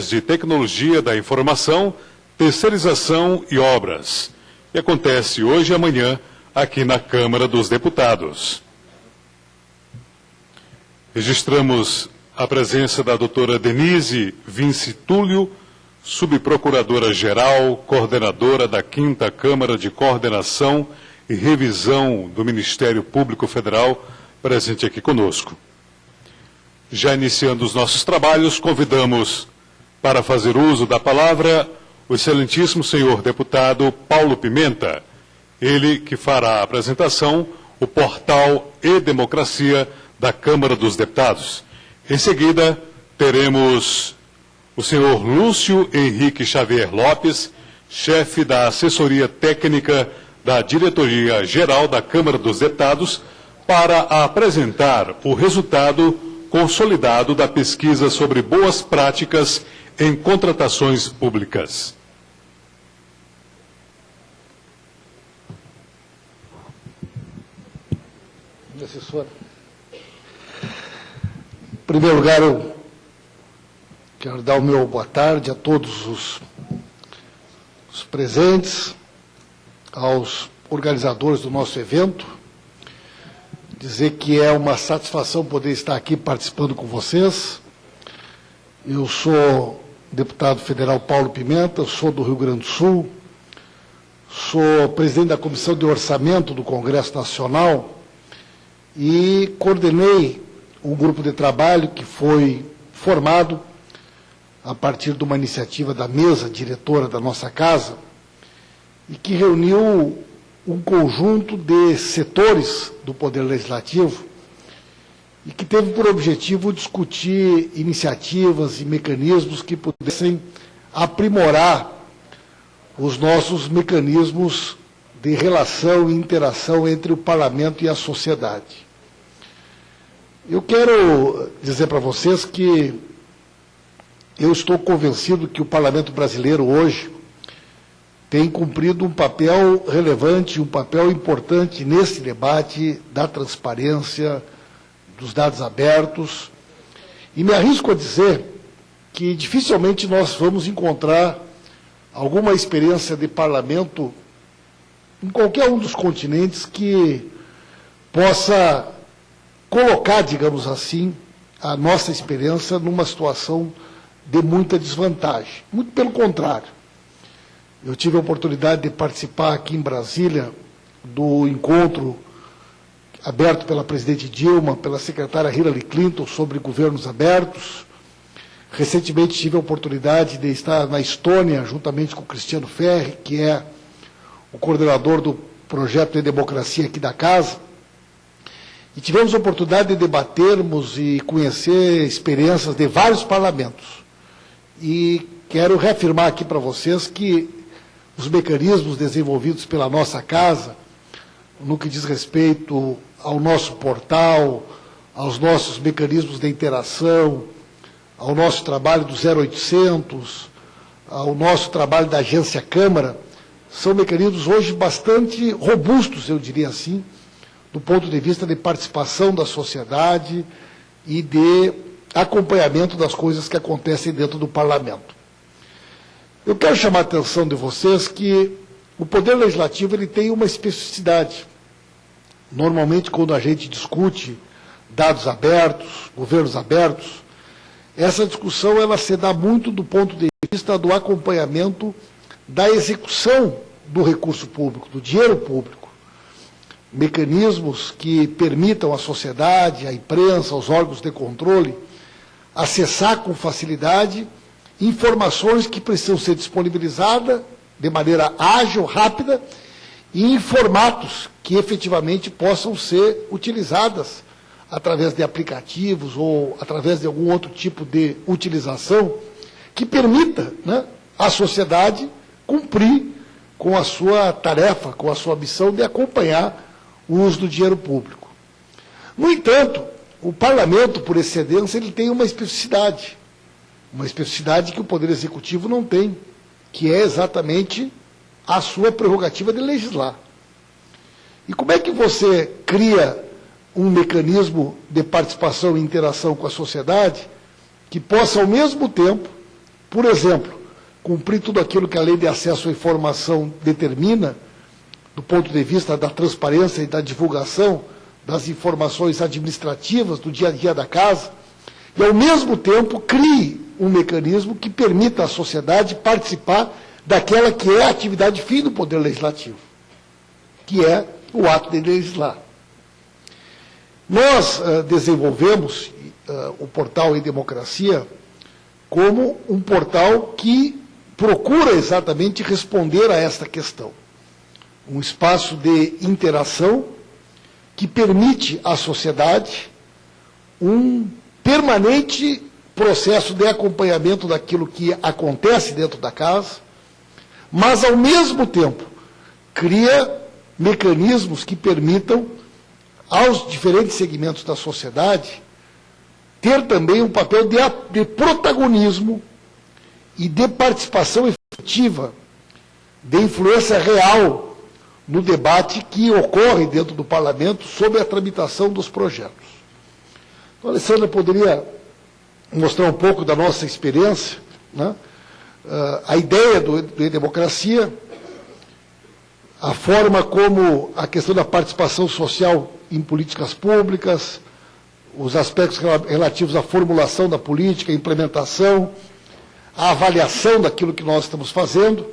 de Tecnologia da Informação, Terceirização e Obras. E acontece hoje e amanhã aqui na Câmara dos Deputados. Registramos a presença da doutora Denise Vince Túlio, subprocuradora-geral, coordenadora da 5ª Câmara de Coordenação e Revisão do Ministério Público Federal, presente aqui conosco. Já iniciando os nossos trabalhos, convidamos para fazer uso da palavra o excelentíssimo senhor deputado Paulo Pimenta, ele que fará a apresentação, o portal e-Democracia da Câmara dos Deputados. Em seguida, teremos o senhor Lúcio Henrique Xavier Lopes, chefe da Assessoria Técnica da Diretoria-Geral da Câmara dos Deputados, para apresentar o resultado consolidado da pesquisa sobre boas práticas em contratações públicas. Assessora. Em primeiro lugar, eu quero dar o meu boa tarde a todos os presentes, aos organizadores do nosso evento, dizer que é uma satisfação poder estar aqui participando com vocês. Eu sou deputado federal Paulo Pimenta, sou do Rio Grande do Sul, sou presidente da Comissão de Orçamento do Congresso Nacional e coordenei um grupo de trabalho que foi formado a partir de uma iniciativa da mesa diretora da nossa casa e que reuniu um conjunto de setores do Poder Legislativo e que teve por objetivo discutir iniciativas e mecanismos que pudessem aprimorar os nossos mecanismos de relação e interação entre o Parlamento e a sociedade. Eu quero dizer para vocês que eu estou convencido que o Parlamento brasileiro hoje tem cumprido um papel relevante, um papel importante nesse debate da transparência, dos dados abertos, e me arrisco a dizer que dificilmente nós vamos encontrar alguma experiência de parlamento em qualquer um dos continentes que possa colocar, digamos assim, a nossa experiência numa situação de muita desvantagem. Muito pelo contrário. Eu tive a oportunidade de participar aqui em Brasília do encontro aberto pela presidente Dilma, pela secretária Hillary Clinton sobre governos abertos. Recentemente tive a oportunidade de estar na Estônia, juntamente com o Cristiano Ferri, que é o coordenador do projeto de democracia aqui da casa. E tivemos a oportunidade de debatermos e conhecer experiências de vários parlamentos. E quero reafirmar aqui para vocês que os mecanismos desenvolvidos pela nossa casa, no que diz respeito ao nosso portal, aos nossos mecanismos de interação, ao nosso trabalho do 0800, ao nosso trabalho da Agência Câmara, são mecanismos hoje bastante robustos, eu diria assim, do ponto de vista de participação da sociedade e de acompanhamento das coisas que acontecem dentro do Parlamento. Eu quero chamar a atenção de vocês que o Poder Legislativo ele tem uma especificidade. Normalmente, quando a gente discute dados abertos, governos abertos, essa discussão ela se dá muito do ponto de vista do acompanhamento da execução do recurso público, do dinheiro público. Mecanismos que permitam à sociedade, à imprensa, aos órgãos de controle, acessar com facilidade informações que precisam ser disponibilizadas de maneira ágil, rápida, e em formatos que efetivamente possam ser utilizadas através de aplicativos ou através de algum outro tipo de utilização que permita, né, à sociedade cumprir com a sua tarefa, com a sua missão de acompanhar o uso do dinheiro público. No entanto, o Parlamento, por excedência, ele tem uma especificidade que o Poder Executivo não tem, que é exatamente a sua prerrogativa de legislar. E como é que você cria um mecanismo de participação e interação com a sociedade que possa, ao mesmo tempo, por exemplo, cumprir tudo aquilo que a Lei de Acesso à Informação determina, do ponto de vista da transparência e da divulgação das informações administrativas do dia a dia da casa, e, ao mesmo tempo, crie um mecanismo que permita à sociedade participar daquela que é a atividade fim do Poder Legislativo, que é o ato de legislar. Nós desenvolvemos o portal E-Democracia como um portal que procura exatamente responder a esta questão. Um espaço de interação que permite à sociedade um permanente processo de acompanhamento daquilo que acontece dentro da casa, mas, ao mesmo tempo, cria mecanismos que permitam aos diferentes segmentos da sociedade ter também um papel de protagonismo e de participação efetiva, de influência real no debate que ocorre dentro do Parlamento sobre a tramitação dos projetos. Então, a Alessandra poderia mostrar um pouco da nossa experiência, né? A ideia do E-Democracia, a forma como a questão da participação social em políticas públicas, os aspectos relativos à formulação da política, a implementação, a avaliação daquilo que nós estamos fazendo.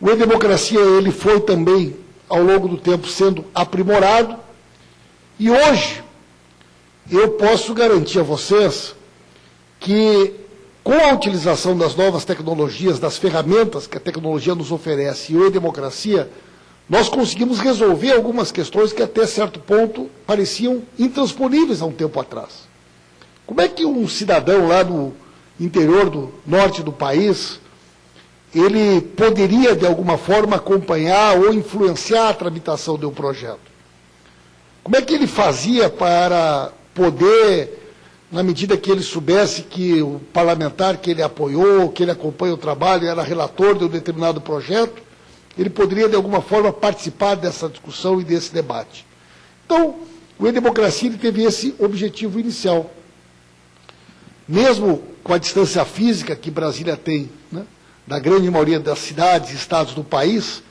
O E-Democracia, ele foi também, ao longo do tempo, sendo aprimorado, e hoje eu posso garantir a vocês que, com a utilização das novas tecnologias, das ferramentas que a tecnologia nos oferece e o E-Democracia, nós conseguimos resolver algumas questões que até certo ponto pareciam intransponíveis há um tempo atrás. Como é que um cidadão lá no interior do norte do país, ele poderia, de alguma forma, acompanhar ou influenciar a tramitação de um projeto? Como é que ele fazia para poder, na medida que ele soubesse que o parlamentar que ele apoiou, que ele acompanha o trabalho, era relator de um determinado projeto, ele poderia, de alguma forma, participar dessa discussão e desse debate? Então, o E-Democracia ele teve esse objetivo inicial. Mesmo com a distância física que Brasília tem, né, da grande maioria das cidades e estados do país,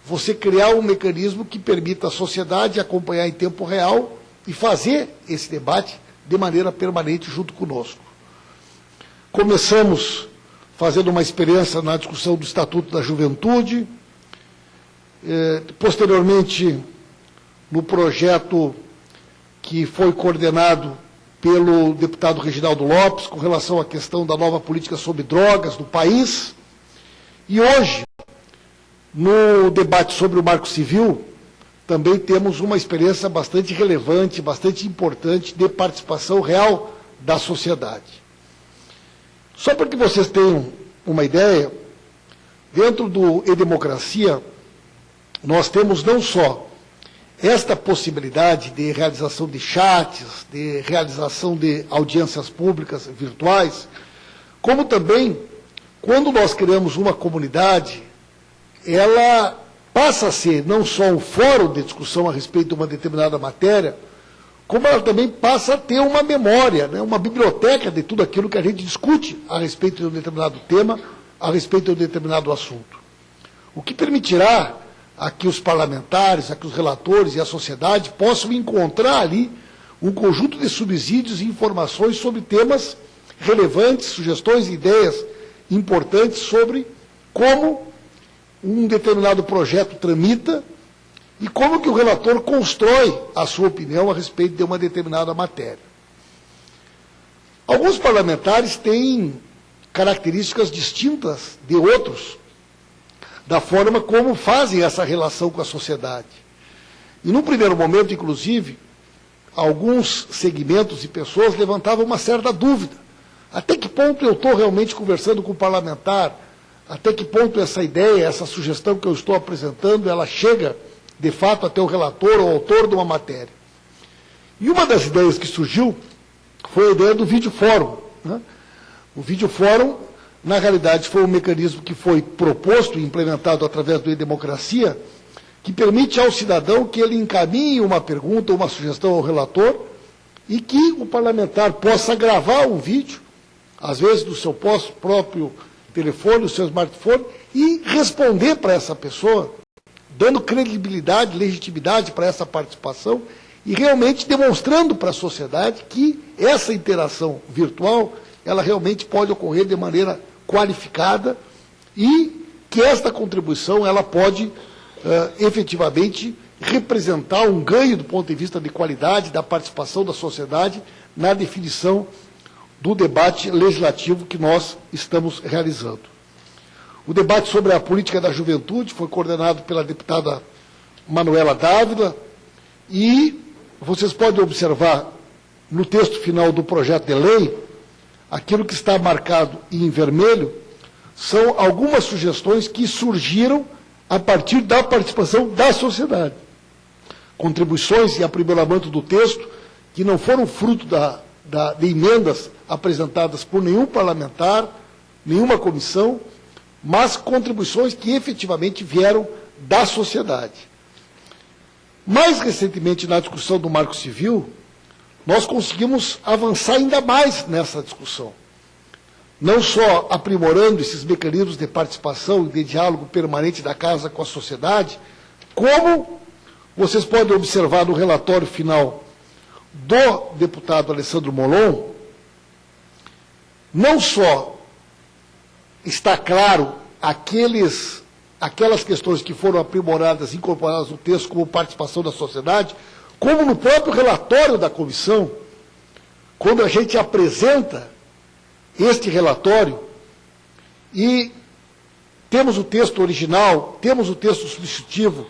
você criar um mecanismo que permita à sociedade acompanhar em tempo real e fazer esse debate de maneira permanente junto conosco. Começamos fazendo uma experiência na discussão do Estatuto da Juventude, posteriormente no projeto que foi coordenado pelo deputado Reginaldo Lopes, com relação à questão da nova política sobre drogas do país. E hoje, no debate sobre o Marco Civil, também temos uma experiência bastante relevante, bastante importante de participação real da sociedade. Só para que vocês tenham uma ideia, dentro do E-Democracia, nós temos não só esta possibilidade de realização de chats, de realização de audiências públicas virtuais, como também, quando nós criamos uma comunidade, ela passa a ser não só um fórum de discussão a respeito de uma determinada matéria, como ela também passa a ter uma memória, né, uma biblioteca de tudo aquilo que a gente discute a respeito de um determinado tema, a respeito de um determinado assunto. O que permitirá a que os parlamentares, a que os relatores e a sociedade possam encontrar ali um conjunto de subsídios e informações sobre temas relevantes, sugestões e ideias importantes sobre como um determinado projeto tramita e como que o relator constrói a sua opinião a respeito de uma determinada matéria. Alguns parlamentares têm características distintas de outros, da forma como fazem essa relação com a sociedade. E, num primeiro momento, inclusive, alguns segmentos e pessoas levantavam uma certa dúvida. Até que ponto eu estou realmente conversando com o parlamentar? Até que ponto essa ideia, essa sugestão que eu estou apresentando, ela chega, de fato, até o relator ou autor de uma matéria? E uma das ideias que surgiu foi a ideia do videofórum, né? O videofórum, na realidade, foi um mecanismo que foi proposto e implementado através do E-Democracia, que permite ao cidadão que ele encaminhe uma pergunta ou uma sugestão ao relator e que o parlamentar possa gravar um vídeo às vezes do seu próprio telefone, do seu smartphone, e responder para essa pessoa, dando credibilidade, legitimidade para essa participação e realmente demonstrando para a sociedade que essa interação virtual, ela realmente pode ocorrer de maneira qualificada e que esta contribuição ela pode efetivamente representar um ganho do ponto de vista de qualidade da participação da sociedade na definição do debate legislativo que nós estamos realizando. O debate sobre a política da juventude foi coordenado pela deputada Manuela Dávila e vocês podem observar no texto final do projeto de lei, aquilo que está marcado em vermelho, são algumas sugestões que surgiram a partir da participação da sociedade. Contribuições e aprimoramento do texto que não foram fruto de emendas apresentadas por nenhum parlamentar, nenhuma comissão, mas contribuições que efetivamente vieram da sociedade. Mais recentemente, na discussão do Marco Civil, nós conseguimos avançar ainda mais nessa discussão. Não só aprimorando esses mecanismos de participação e de diálogo permanente da Casa com a sociedade, como vocês podem observar no relatório final do deputado Alessandro Molon, não só está claro aquelas questões que foram aprimoradas, incorporadas no texto como participação da sociedade, como no próprio relatório da comissão, quando a gente apresenta este relatório e temos o texto original, temos o texto substitutivo,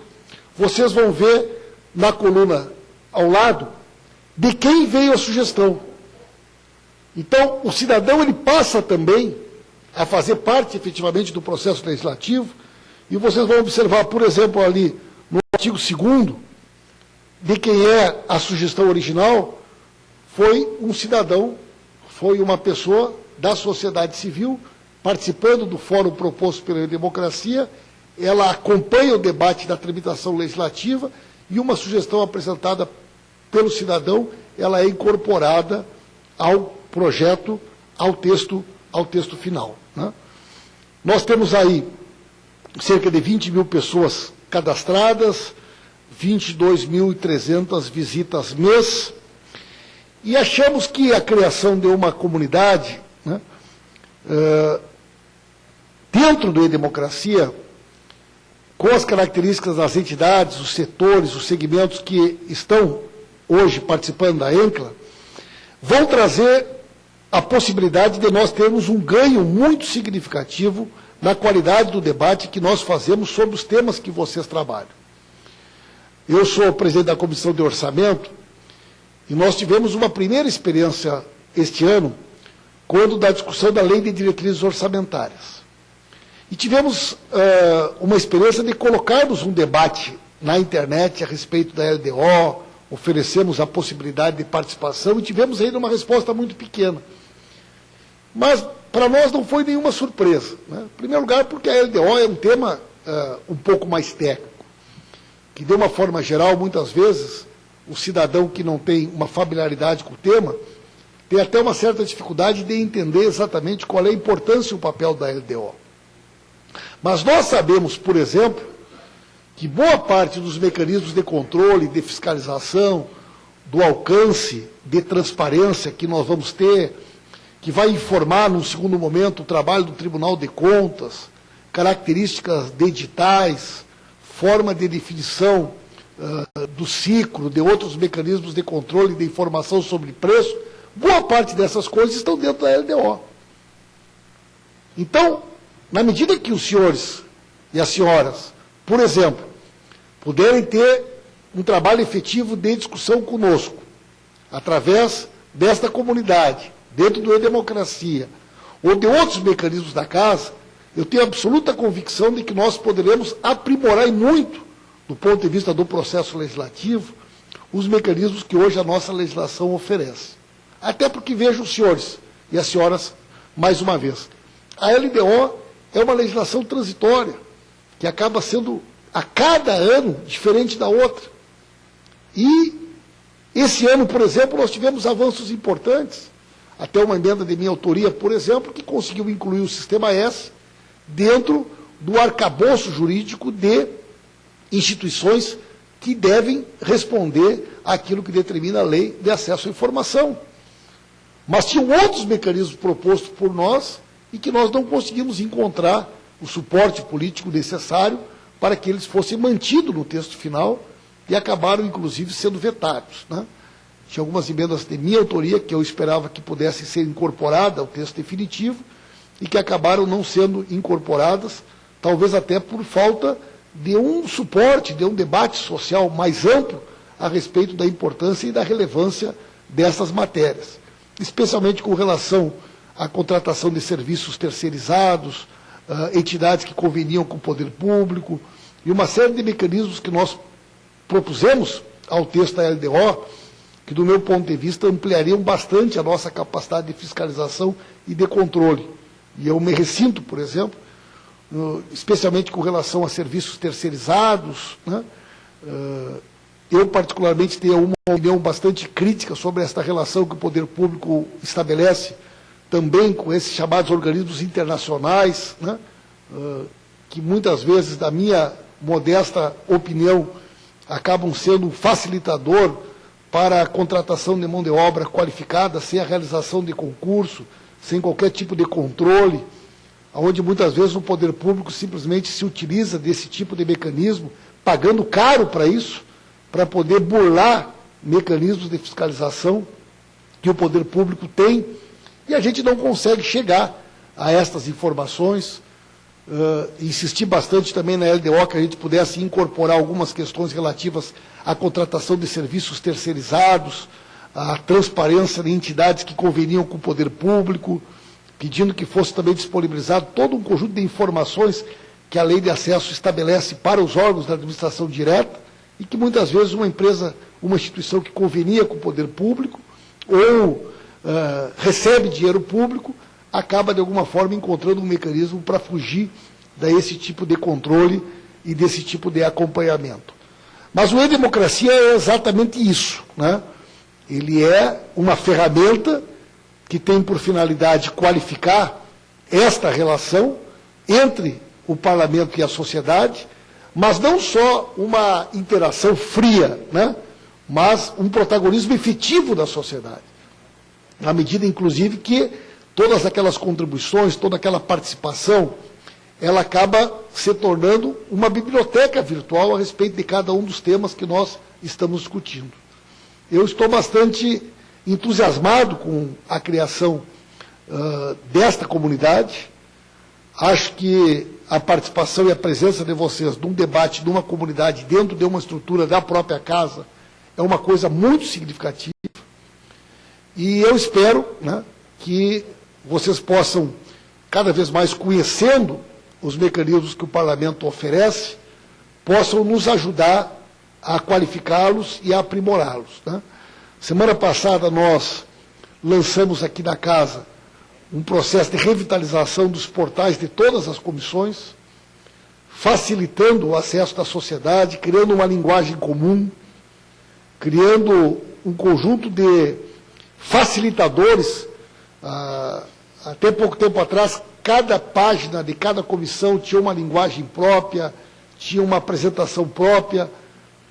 vocês vão ver na coluna ao lado de quem veio a sugestão. Então, o cidadão ele passa também a fazer parte efetivamente do processo legislativo e vocês vão observar, por exemplo, ali no artigo 2º, de quem é a sugestão original, foi um cidadão, foi uma pessoa da sociedade civil, participando do fórum proposto pela democracia, ela acompanha o debate da tramitação legislativa e uma sugestão apresentada pelo cidadão, ela é incorporada ao projeto, ao texto final. Né? Nós temos aí cerca de 20 mil pessoas cadastradas, 22.300 visitas mês, e achamos que a criação de uma comunidade, né, dentro do E-Democracia, com as características das entidades, os setores, os segmentos que estão hoje participando da ENCLA, vão trazer a possibilidade de nós termos um ganho muito significativo na qualidade do debate que nós fazemos sobre os temas que vocês trabalham. Eu sou presidente da Comissão de Orçamento e nós tivemos uma primeira experiência este ano, quando da discussão da Lei de Diretrizes Orçamentárias. E tivemos uma experiência de colocarmos um debate na internet a respeito da LDO, oferecemos a possibilidade de participação e tivemos ainda uma resposta muito pequena. Mas para nós não foi nenhuma surpresa. Né? Em primeiro lugar, porque a LDO é um tema um pouco mais técnico, que de uma forma geral, muitas vezes, o cidadão que não tem uma familiaridade com o tema, tem até uma certa dificuldade de entender exatamente qual é a importância e o papel da LDO. Mas nós sabemos, por exemplo, que boa parte dos mecanismos de controle, de fiscalização, do alcance de transparência que nós vamos ter, que vai informar, num segundo momento, o trabalho do Tribunal de Contas, características de editais, forma de definição do ciclo, de outros mecanismos de controle de informação sobre preço, boa parte dessas coisas estão dentro da LDO. Então, na medida que os senhores e as senhoras, por exemplo, puderem ter um trabalho efetivo de discussão conosco, através desta comunidade, dentro do E-Democracia, ou de outros mecanismos da Casa, eu tenho absoluta convicção de que nós poderemos aprimorar e muito, do ponto de vista do processo legislativo, os mecanismos que hoje a nossa legislação oferece. Até porque vejo os senhores e as senhoras, mais uma vez, a LDO é uma legislação transitória, que acaba sendo, a cada ano, diferente da outra. E esse ano, por exemplo, nós tivemos avanços importantes. até uma emenda de minha autoria, por exemplo, que conseguiu incluir o Sistema S dentro do arcabouço jurídico de instituições que devem responder àquilo que determina a lei de acesso à informação. Mas tinham outros mecanismos propostos por nós e que nós não conseguimos encontrar o suporte político necessário para que eles fossem mantidos no texto final e acabaram, inclusive, sendo vetados, né? Tinha algumas emendas de minha autoria que eu esperava que pudessem ser incorporadas ao texto definitivo e que acabaram não sendo incorporadas, talvez até por falta de um suporte, de um debate social mais amplo a respeito da importância e da relevância dessas matérias, especialmente com relação à contratação de serviços terceirizados, entidades que conveniam com o poder público, e uma série de mecanismos que nós propusemos ao texto da LDO, que, do meu ponto de vista, ampliariam bastante a nossa capacidade de fiscalização e de controle. E eu me ressinto, por exemplo, especialmente com relação a serviços terceirizados, né? Eu, particularmente, tenho uma opinião bastante crítica sobre esta relação que o poder público estabelece também com esses chamados organismos internacionais, né? Que muitas vezes, na minha modesta opinião, acabam sendo um facilitador para a contratação de mão de obra qualificada, sem a realização de concurso, sem qualquer tipo de controle, onde muitas vezes o poder público simplesmente se utiliza desse tipo de mecanismo, pagando caro para isso, para poder burlar mecanismos de fiscalização que o poder público tem, e a gente não consegue chegar a estas informações. Insisti bastante também na LDO que a gente pudesse incorporar algumas questões relativas à contratação de serviços terceirizados, à transparência de entidades que conveniam com o poder público, pedindo que fosse também disponibilizado todo um conjunto de informações que a lei de acesso estabelece para os órgãos da administração direta e que muitas vezes uma empresa, uma instituição que convenia com o poder público ou recebe dinheiro público, acaba de alguma forma encontrando um mecanismo para fugir desse tipo de controle e desse tipo de acompanhamento. Mas o e-democracia é exatamente isso, né? Ele é uma ferramenta que tem por finalidade qualificar esta relação entre o parlamento e a sociedade, mas não só uma interação fria, né? Mas um protagonismo efetivo da sociedade, na medida, inclusive, que todas aquelas contribuições, toda aquela participação, ela acaba se tornando uma biblioteca virtual a respeito de cada um dos temas que nós estamos discutindo. Eu estou bastante entusiasmado com a criação desta comunidade. Acho que a participação e a presença de vocês num debate de uma comunidade dentro de uma estrutura da própria casa é uma coisa muito significativa. E eu espero, né, que vocês possam, cada vez mais conhecendo os mecanismos que o Parlamento oferece, possam nos ajudar a qualificá-los e a aprimorá-los, né? Semana passada nós lançamos aqui na casa um processo de revitalização dos portais de todas as comissões, facilitando o acesso da sociedade, criando uma linguagem comum, criando um conjunto de facilitadores. Até pouco tempo atrás, cada página de cada comissão tinha uma linguagem própria, tinha uma apresentação própria.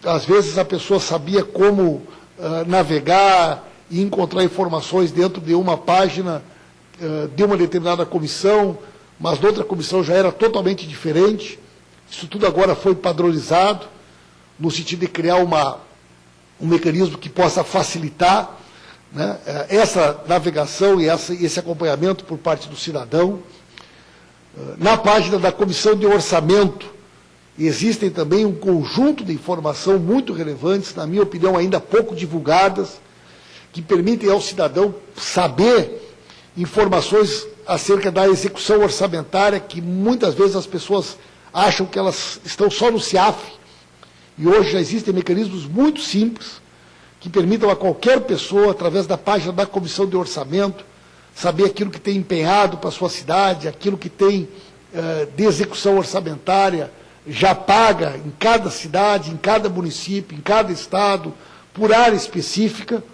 Às vezes a pessoa sabia como navegar e encontrar informações dentro de uma página de uma determinada comissão, mas de outra comissão já era totalmente diferente. Isso tudo agora foi padronizado, no sentido de criar um mecanismo que possa facilitar, né, essa navegação e esse acompanhamento por parte do cidadão. Na página da Comissão de Orçamento, existem também um conjunto de informação muito relevantes, na minha opinião, ainda pouco divulgadas, que permitem ao cidadão saber informações acerca da execução orçamentária, que muitas vezes as pessoas acham que elas estão só no CIAF, e hoje já existem mecanismos muito simples, que permitam a qualquer pessoa, através da página da Comissão de Orçamento, saber aquilo que tem empenhado para a sua cidade, aquilo que tem de execução orçamentária, já paga em cada cidade, em cada município, em cada estado, por área específica,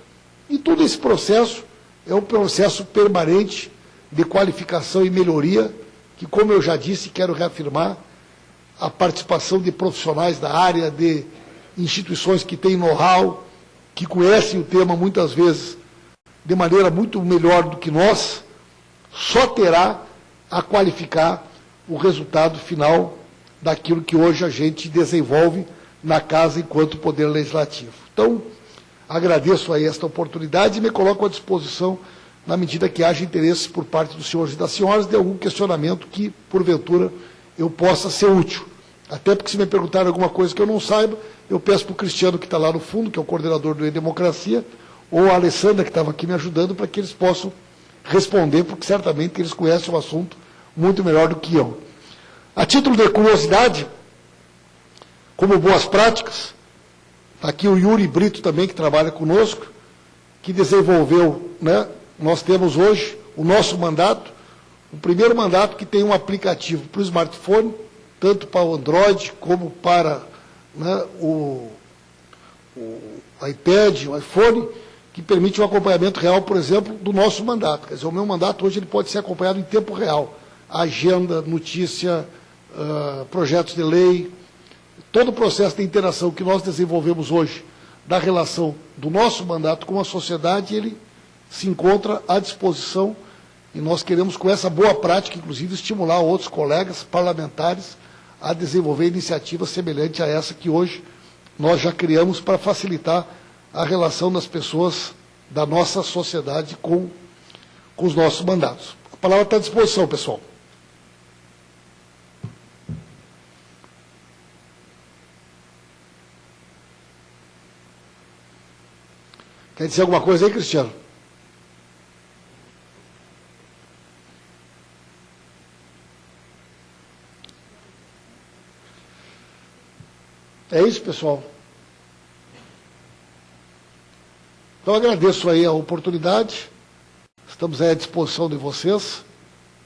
e todo esse processo é um processo permanente de qualificação e melhoria, que, como eu já disse, quero reafirmar, a participação de profissionais da área, de instituições que têm know-how, que conhecem o tema muitas vezes de maneira muito melhor do que nós, só terá a qualificar o resultado final daquilo que hoje a gente desenvolve na Casa enquanto Poder Legislativo. Então, agradeço aí esta oportunidade e me coloco à disposição, na medida que haja interesse por parte dos senhores e das senhoras, de algum questionamento que, porventura, eu possa ser útil. Até porque, se me perguntarem alguma coisa que eu não saiba, eu peço para o Cristiano, que está lá no fundo, que é o coordenador do E-Democracia, ou a Alessandra, que estava aqui me ajudando, para que eles possam responder, porque certamente eles conhecem o assunto muito melhor do que eu. A título de curiosidade, como boas práticas, está aqui o Yuri Brito também, que trabalha conosco, que desenvolveu, né, nós temos hoje o nosso mandato, o primeiro mandato que tem um aplicativo para o smartphone, tanto para o Android como para, né, o iPad, o iPhone, que permite um acompanhamento real, por exemplo, do nosso mandato. Quer dizer, o meu mandato hoje ele pode ser acompanhado em tempo real. A agenda, notícia, projetos de lei, todo o processo de interação que nós desenvolvemos hoje da relação do nosso mandato com a sociedade, ele se encontra à disposição e nós queremos, com essa boa prática, inclusive, estimular outros colegas parlamentares a desenvolver iniciativas semelhantes a essa que hoje nós já criamos para facilitar a relação das pessoas da nossa sociedade com os nossos mandatos. A palavra está à disposição, pessoal. Quer dizer alguma coisa aí, Cristiano? É isso, pessoal. Então, agradeço aí a oportunidade, estamos aí à disposição de vocês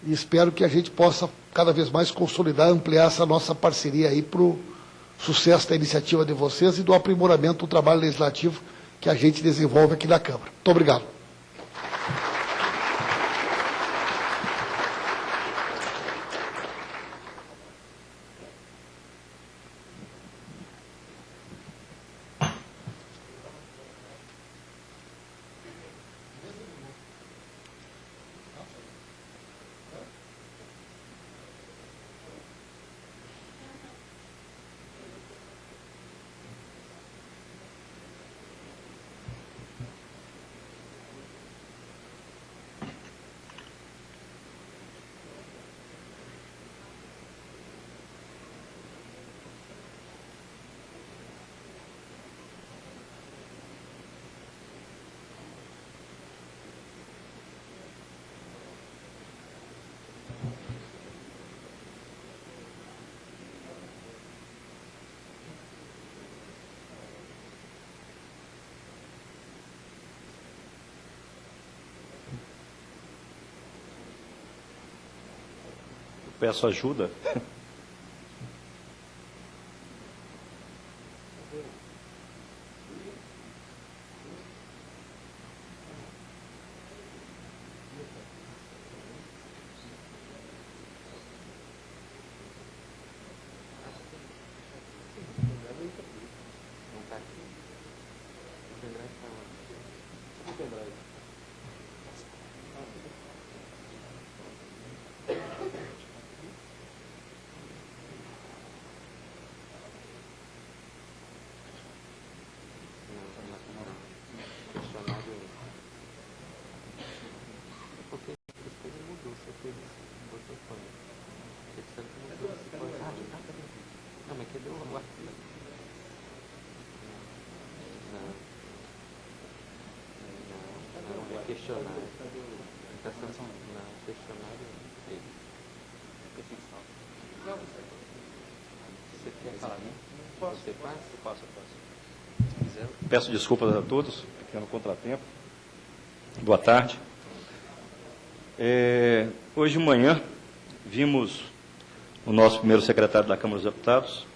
e espero que a gente possa cada vez mais consolidar, ampliar essa nossa parceria aí para o sucesso da iniciativa de vocês e do aprimoramento do trabalho legislativo que a gente desenvolve aqui na Câmara. Muito obrigado. Peço ajuda. Não, mas cadê o arquivo? Não, é questionário. Não, questionário dele. Você quer falar, né? Você passa? Posso. Peço desculpas a todos, pequeno contratempo. Boa tarde. Hoje de manhã, vimos o nosso primeiro secretário da Câmara dos Deputados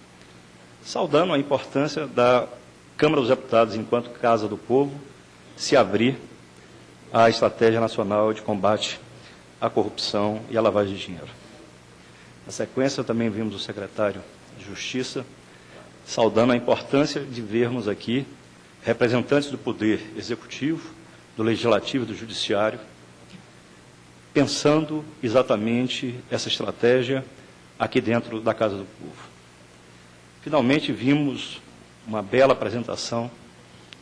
saudando a importância da Câmara dos Deputados, enquanto Casa do Povo, se abrir à Estratégia Nacional de Combate à Corrupção e à Lavagem de Dinheiro. Na sequência, também vimos o secretário de Justiça saudando a importância de vermos aqui representantes do Poder Executivo, do Legislativo e do Judiciário, pensando exatamente essa estratégia aqui dentro da Casa do Povo. Finalmente, vimos uma bela apresentação,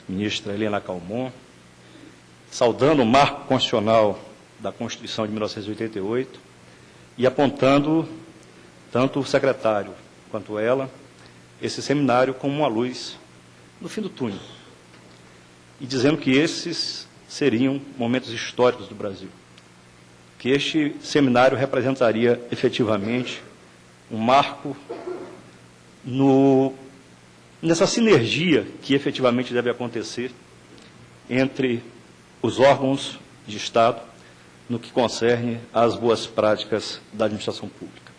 ministra Helena Calmon, saudando o marco constitucional da Constituição de 1988 e apontando, tanto o secretário quanto ela, esse seminário como uma luz no fim do túnel, e dizendo que esses seriam momentos históricos do Brasil, que este seminário representaria efetivamente um marco nessa sinergia que efetivamente deve acontecer entre os órgãos de Estado no que concerne às boas práticas da administração pública.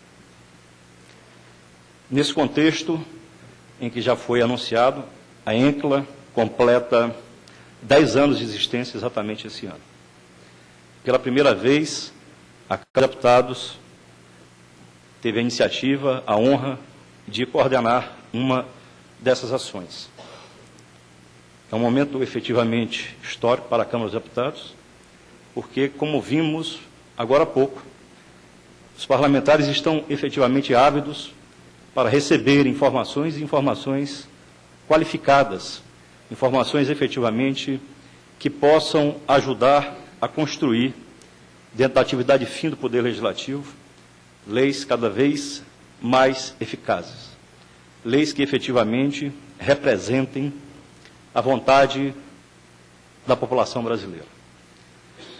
Nesse contexto em que já foi anunciado, a ENCLA completa 10 anos de existência exatamente esse ano. Pela primeira vez, a Câmara de Deputados teve a iniciativa, a honra de coordenar uma dessas ações. É um momento efetivamente histórico para a Câmara dos Deputados, porque, como vimos agora há pouco, os parlamentares estão efetivamente ávidos para receber informações e informações qualificadas, informações efetivamente que possam ajudar a construir, dentro da atividade fim do Poder Legislativo, leis cada vez mais eficazes, leis que efetivamente representem a vontade da população brasileira.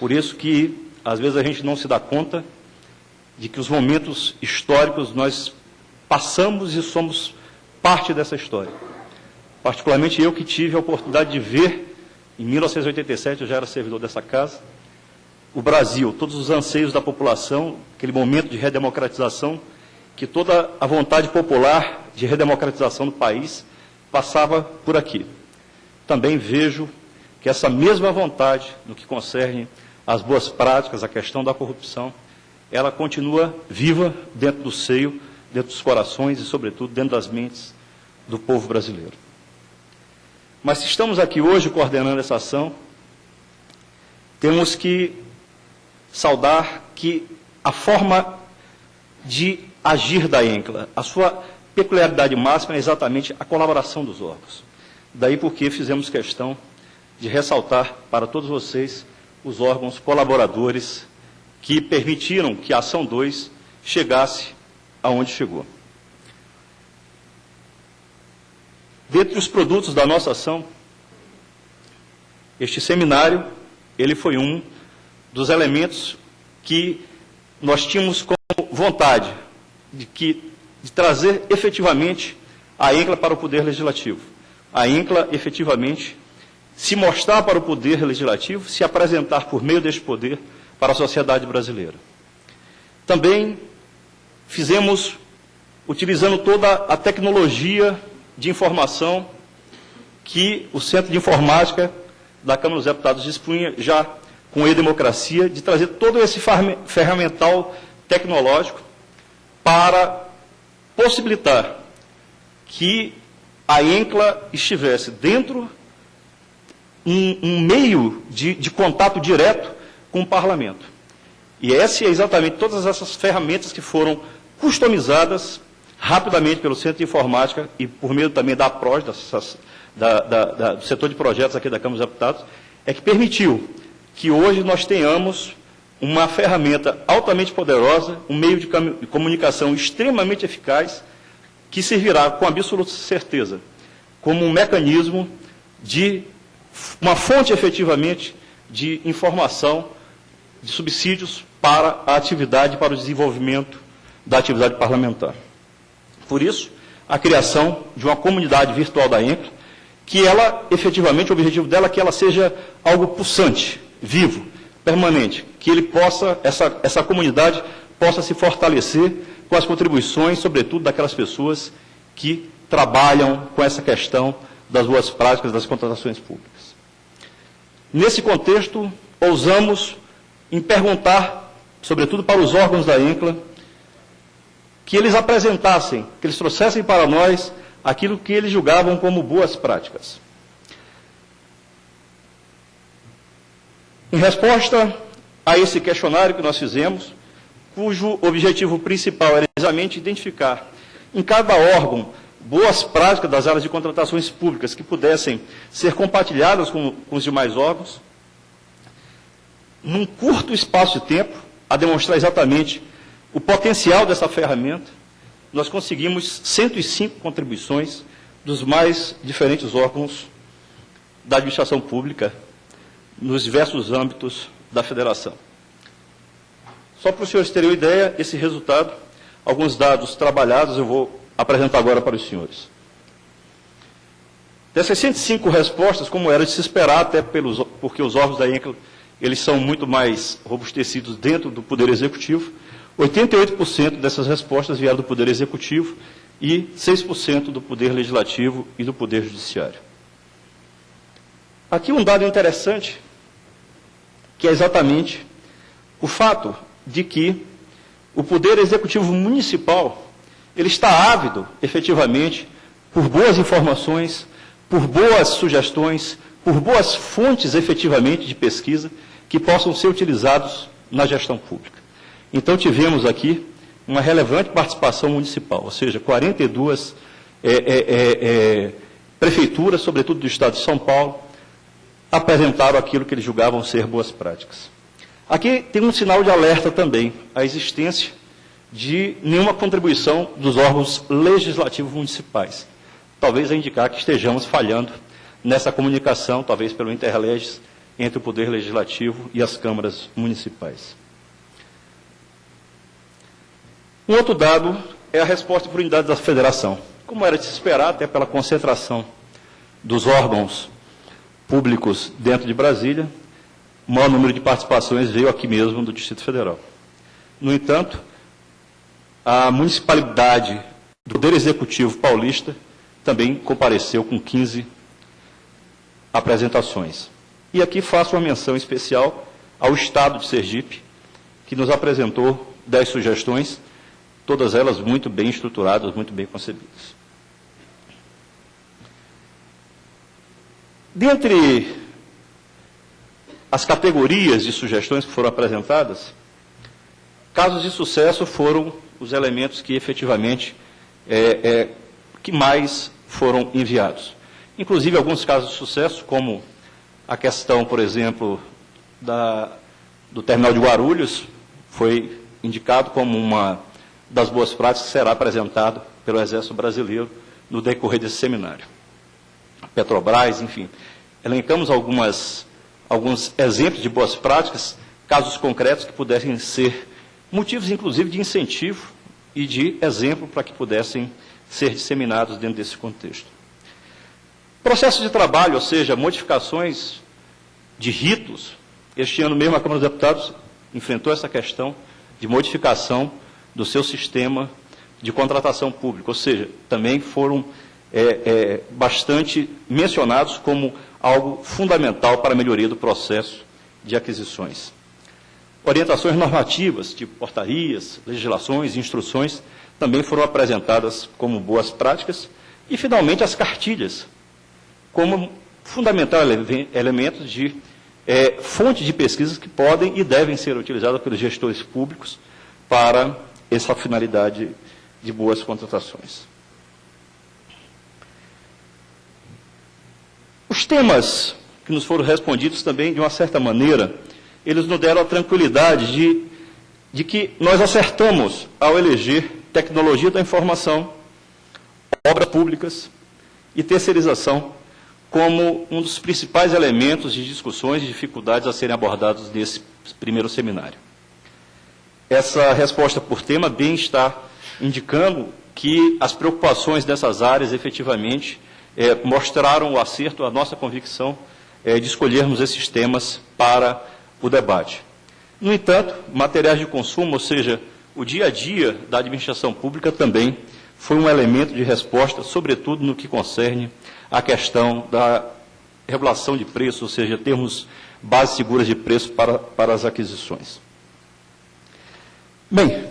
Por isso que, às vezes, a gente não se dá conta de que os momentos históricos nós passamos e somos parte dessa história. Particularmente eu que tive a oportunidade de ver, em 1987, eu já era servidor dessa casa, o Brasil, todos os anseios da população, aquele momento de redemocratização, que toda a vontade popular de redemocratização do país passava por aqui. Também vejo que essa mesma vontade, no que concerne às boas práticas, a questão da corrupção, ela continua viva dentro do seio, dentro dos corações e, sobretudo, dentro das mentes do povo brasileiro. Mas se estamos aqui hoje coordenando essa ação, temos que saudar que a forma de agir da ENCLA, a sua peculiaridade máxima é exatamente a colaboração dos órgãos. Daí porque fizemos questão de ressaltar para todos vocês os órgãos colaboradores que permitiram que a Ação 2 chegasse aonde chegou. Dentre os produtos da nossa ação, este seminário, ele foi um dos elementos que nós tínhamos como vontade de trazer efetivamente a ENCLA para o Poder Legislativo. A ENCLA, efetivamente, se mostrar para o Poder Legislativo, se apresentar por meio deste poder para a sociedade brasileira. Também fizemos, utilizando toda a tecnologia de informação que o Centro de Informática da Câmara dos Deputados dispunha já com a e-democracia, de trazer todo esse ferramental tecnológico para possibilitar que a ENCLA estivesse dentro um meio de contato direto com o Parlamento. E essa é exatamente todas essas ferramentas que foram customizadas rapidamente pelo Centro de Informática e por meio também da APROS, do setor de projetos aqui da Câmara dos Deputados, é que permitiu que hoje nós tenhamos uma ferramenta altamente poderosa, um meio de comunicação extremamente eficaz, que servirá com absoluta certeza como um mecanismo de uma fonte efetivamente de informação, de subsídios para a atividade, para o desenvolvimento da atividade parlamentar. Por isso, a criação de uma comunidade virtual da ENCLA, que ela, efetivamente, o objetivo dela é que ela seja algo pulsante, vivo, permanente, que ele possa, essa comunidade possa se fortalecer com as contribuições, sobretudo, daquelas pessoas que trabalham com essa questão das boas práticas das contratações públicas. Nesse contexto, ousamos em perguntar, sobretudo para os órgãos da INCLA, que eles apresentassem, que eles trouxessem para nós aquilo que eles julgavam como boas práticas. Em resposta a esse questionário que nós fizemos, cujo objetivo principal era exatamente identificar em cada órgão boas práticas das áreas de contratações públicas que pudessem ser compartilhadas com os demais órgãos, num curto espaço de tempo, a demonstrar exatamente o potencial dessa ferramenta, nós conseguimos 105 contribuições dos mais diferentes órgãos da administração pública, nos diversos âmbitos da federação. Só para os senhores terem uma ideia, esse resultado, alguns dados trabalhados, eu vou apresentar agora para os senhores. Dessas 105 respostas, como era de se esperar, até porque os órgãos da INCLA, eles são muito mais robustecidos dentro do Poder Executivo, 88% dessas respostas vieram do Poder Executivo e 6% do Poder Legislativo e do Poder Judiciário. Aqui um dado interessante, que é exatamente o fato de que o Poder Executivo Municipal, ele está ávido, efetivamente, por boas informações, por boas sugestões, por boas fontes, efetivamente, de pesquisa, que possam ser utilizados na gestão pública. Então, tivemos aqui uma relevante participação municipal, ou seja, 42 prefeituras, sobretudo do Estado de São Paulo, apresentaram aquilo que eles julgavam ser boas práticas. Aqui tem um sinal de alerta também, a existência de nenhuma contribuição dos órgãos legislativos municipais. Talvez a indicar que estejamos falhando nessa comunicação, talvez pelo interlegis, entre o Poder Legislativo e as câmaras municipais. Um outro dado é a resposta por unidade da federação. Como era de se esperar, até pela concentração dos órgãos públicos dentro de Brasília, o maior número de participações veio aqui mesmo do Distrito Federal. No entanto, a municipalidade do Poder Executivo paulista também compareceu com 15 apresentações. E aqui faço uma menção especial ao Estado de Sergipe, que nos apresentou 10 sugestões, todas elas muito bem estruturadas, muito bem concebidas. Dentre as categorias de sugestões que foram apresentadas, casos de sucesso foram os elementos que efetivamente que mais foram enviados. Inclusive, alguns casos de sucesso, como a questão, por exemplo, do terminal de Guarulhos, foi indicado como uma das boas práticas que será apresentado pelo Exército Brasileiro no decorrer desse seminário. Petrobras, enfim. Elencamos alguns exemplos de boas práticas, casos concretos que pudessem ser motivos, inclusive, de incentivo e de exemplo para que pudessem ser disseminados dentro desse contexto. Processo de trabalho, ou seja, modificações de ritos. Este ano mesmo a Câmara dos Deputados enfrentou essa questão de modificação do seu sistema de contratação pública, ou seja, também foram bastante mencionados como algo fundamental para a melhoria do processo de aquisições. Orientações normativas, tipo portarias, legislações, instruções, também foram apresentadas como boas práticas. E, finalmente, as cartilhas, como fundamental elemento de fonte de pesquisas que podem e devem ser utilizadas pelos gestores públicos para essa finalidade de boas contratações. Os temas que nos foram respondidos também, de uma certa maneira, eles nos deram a tranquilidade de que nós acertamos ao eleger tecnologia da informação, obras públicas e terceirização como um dos principais elementos de discussões e dificuldades a serem abordados nesse primeiro seminário. Essa resposta por tema bem está indicando que as preocupações dessas áreas efetivamente mostraram o acerto, a nossa convicção de escolhermos esses temas para o debate. No entanto, materiais de consumo, ou seja, o dia a dia da administração pública também foi um elemento de resposta, sobretudo no que concerne à questão da regulação de preços, ou seja, termos bases seguras de preço para as aquisições. Bem,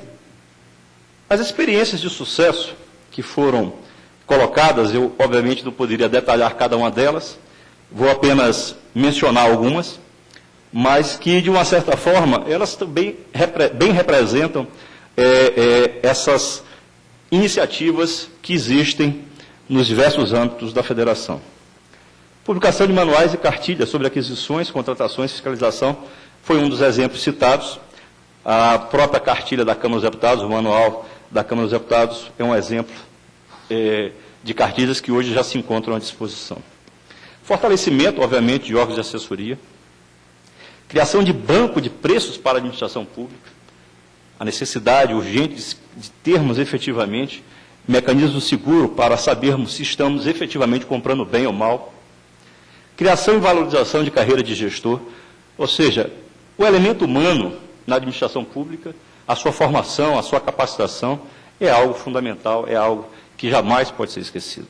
as experiências de sucesso que foram colocadas, eu obviamente não poderia detalhar cada uma delas, vou apenas mencionar algumas, mas que, de uma certa forma, elas também bem representam essas iniciativas que existem nos diversos âmbitos da Federação. Publicação de manuais e cartilhas sobre aquisições, contratações e fiscalização foi um dos exemplos citados. A própria cartilha da Câmara dos Deputados, o manual da Câmara dos Deputados, é um exemplo de cartilhas que hoje já se encontram à disposição. Fortalecimento, obviamente, de órgãos de assessoria. Criação de banco de preços para a administração pública. A necessidade urgente de termos efetivamente mecanismo seguro para sabermos se estamos efetivamente comprando bem ou mal. Criação e valorização de carreira de gestor, ou seja, o elemento humano na administração pública, a sua formação, a sua capacitação, é algo fundamental, é algo que jamais pode ser esquecido.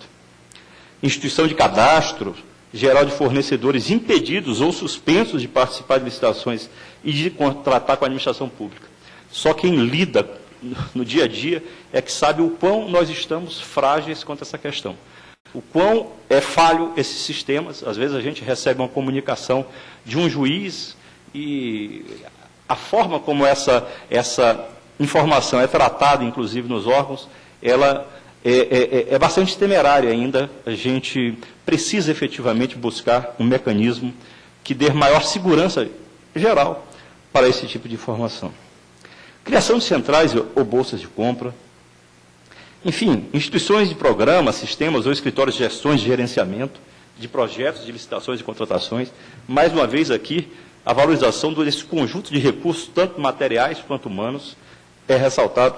Instituição de cadastro geral de fornecedores impedidos ou suspensos de participar de licitações e de contratar com a administração pública. Só quem lida no dia a dia é que sabe o quão nós estamos frágeis quanto a essa questão. O quão é falho esses sistemas. Às vezes a gente recebe uma comunicação de um juiz e a forma como essa informação é tratada, inclusive nos órgãos, ela é bastante temerária ainda. A gente precisa efetivamente buscar um mecanismo que dê maior segurança geral para esse tipo de informação. Criação de centrais ou bolsas de compra. Enfim, instituições de programas, sistemas ou escritórios de gestões de gerenciamento de projetos, de licitações e contratações. Mais uma vez aqui, a valorização desse conjunto de recursos, tanto materiais quanto humanos, é ressaltado.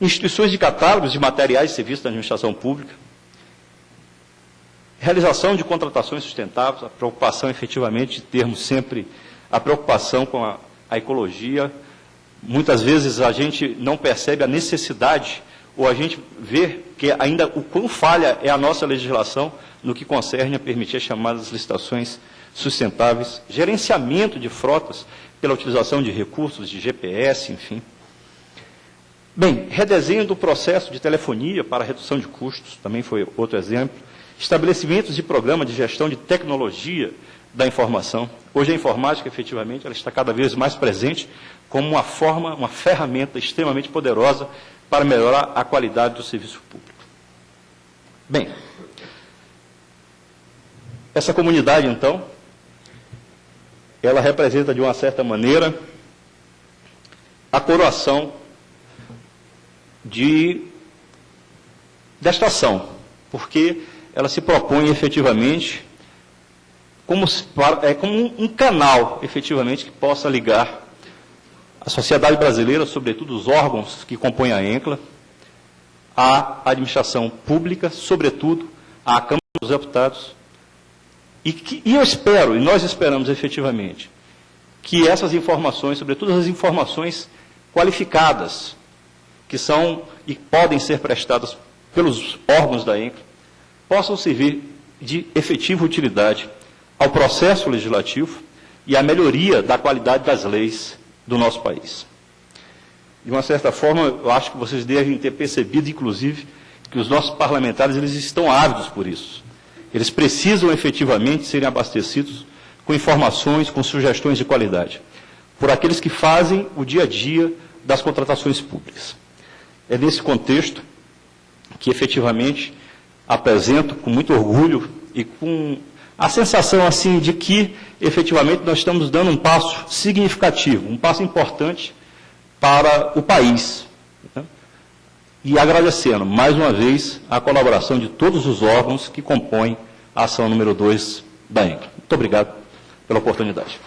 Instituições de catálogos de materiais e serviços da administração pública. Realização de contratações sustentáveis, a preocupação efetivamente de termos sempre a preocupação com a ecologia. Muitas vezes a gente não percebe a necessidade, ou a gente vê que ainda o quão falha é a nossa legislação no que concerne a permitir as chamadas licitações sustentáveis, gerenciamento de frotas pela utilização de recursos de GPS, enfim. Bem, redesenho do processo de telefonia para redução de custos, também foi outro exemplo. Estabelecimentos de programa de gestão de tecnologia da informação. Hoje a informática, efetivamente, ela está cada vez mais presente como uma ferramenta extremamente poderosa para melhorar a qualidade do serviço público. Bem, essa comunidade, então, ela representa, de uma certa maneira, a coroação desta ação, porque ela se propõe efetivamente como um canal, efetivamente, que possa ligar a sociedade brasileira, sobretudo os órgãos que compõem a ENCLA, à administração pública, sobretudo à Câmara dos Deputados, e eu espero, e nós esperamos efetivamente, que essas informações, sobretudo as informações qualificadas, que são e podem ser prestadas pelos órgãos da ENCLA, possam servir de efetiva utilidade ao processo legislativo e à melhoria da qualidade das leis do nosso país. De uma certa forma, eu acho que vocês devem ter percebido, inclusive, que os nossos parlamentares eles estão ávidos por isso. Eles precisam efetivamente serem abastecidos com informações, com sugestões de qualidade, por aqueles que fazem o dia a dia das contratações públicas. É nesse contexto que efetivamente apresento com muito orgulho e com a sensação assim de que efetivamente nós estamos dando um passo significativo, um passo importante para o país. Né? E agradecendo mais uma vez a colaboração de todos os órgãos que compõem a ação número 2 da ENCLA. Muito obrigado pela oportunidade.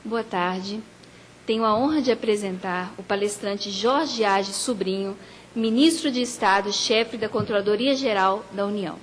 Boa tarde. Tenho a honra de apresentar o palestrante Jorge Age Sobrinho, ministro de Estado, chefe da Controladoria Geral da União.